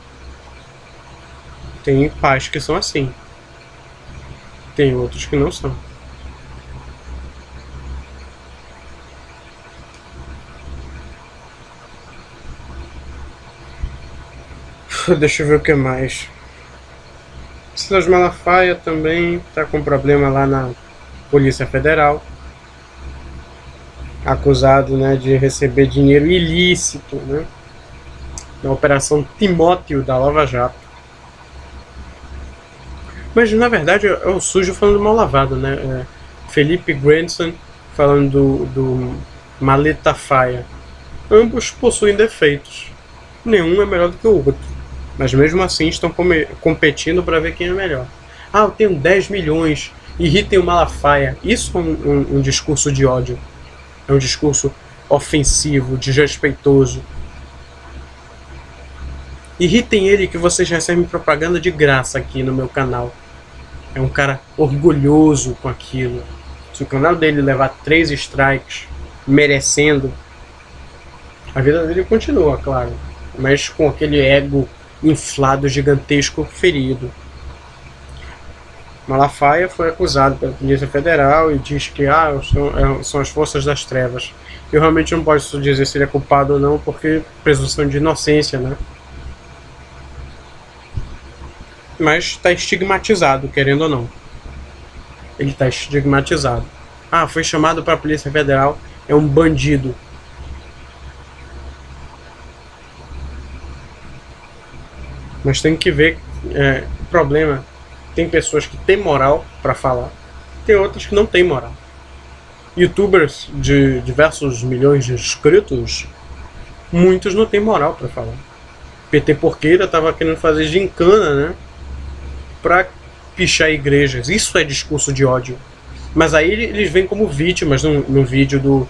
Tem pais que são assim, tem outros que não são. Deixa eu ver o que mais. Silas Malafaia também está com problema lá na Polícia Federal, acusado, né, de receber dinheiro ilícito, né, na Operação Timóteo da Lava Jato. Mas na verdade é o sujo falando mal lavado, né? Felipe Grandson falando do Malafaia. Ambos possuem defeitos. Nenhum é melhor do que o outro. Mas mesmo assim estão competindo para ver quem é melhor. Ah, eu tenho 10 milhões, irritem o Malafaia. Isso é um discurso de ódio. É um discurso ofensivo, desrespeitoso. Irritem ele que vocês recebem propaganda de graça aqui no meu canal. É um cara orgulhoso com aquilo. Se o canal dele levar 3 strikes, merecendo, a vida dele continua, claro. Mas com aquele ego inflado, gigantesco, ferido. Malafaia foi acusado pela Polícia Federal e diz que são as forças das trevas. Eu realmente não posso dizer se ele é culpado ou não, porque presunção de inocência, né? Mas está estigmatizado, querendo ou não. Ele está estigmatizado. Ah, foi chamado para a Polícia Federal, é um bandido. Mas tem que ver o problema. Tem pessoas que têm moral para falar, tem outras que não têm moral. Youtubers de diversos milhões de inscritos, muitos não têm moral para falar. PT Porqueira estava querendo fazer gincana, né, para pichar igrejas. Isso é discurso de ódio. Mas aí eles vêm como vítimas no vídeo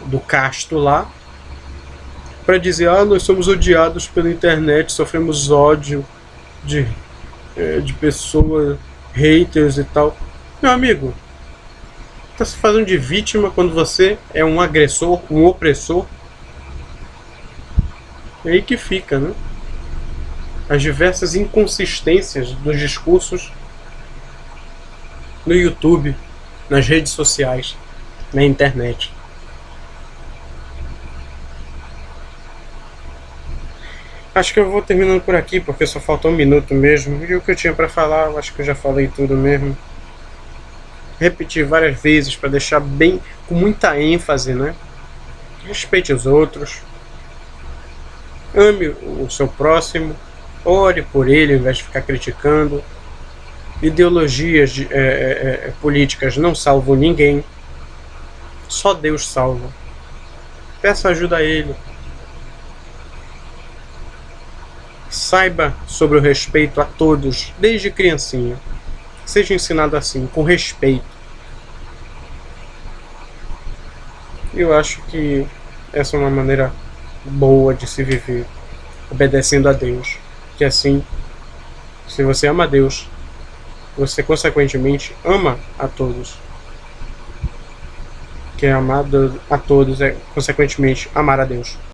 do Castro lá, para dizer, nós somos odiados pela internet, sofremos ódio de pessoas, haters e tal. Meu amigo, tá se fazendo de vítima quando você é um agressor, um opressor? É aí que fica, né? As diversas inconsistências dos discursos no YouTube, nas redes sociais, na internet. Acho que eu vou terminando por aqui, porque só faltou 1 minuto mesmo. E o que eu tinha para falar, eu acho que eu já falei tudo mesmo. Repetir várias vezes para deixar bem, com muita ênfase, né? Respeite os outros. Ame o seu próximo. Ore por ele ao invés de ficar criticando. Ideologias políticas não salvam ninguém. Só Deus salva. Peça ajuda a Ele. Saiba sobre o respeito a todos, desde criancinha. Seja ensinado assim, com respeito. Eu acho que essa é uma maneira boa de se viver, obedecendo a Deus. Que assim, se você ama a Deus, você consequentemente ama a todos. que é amar a todos é, consequentemente, amar a Deus.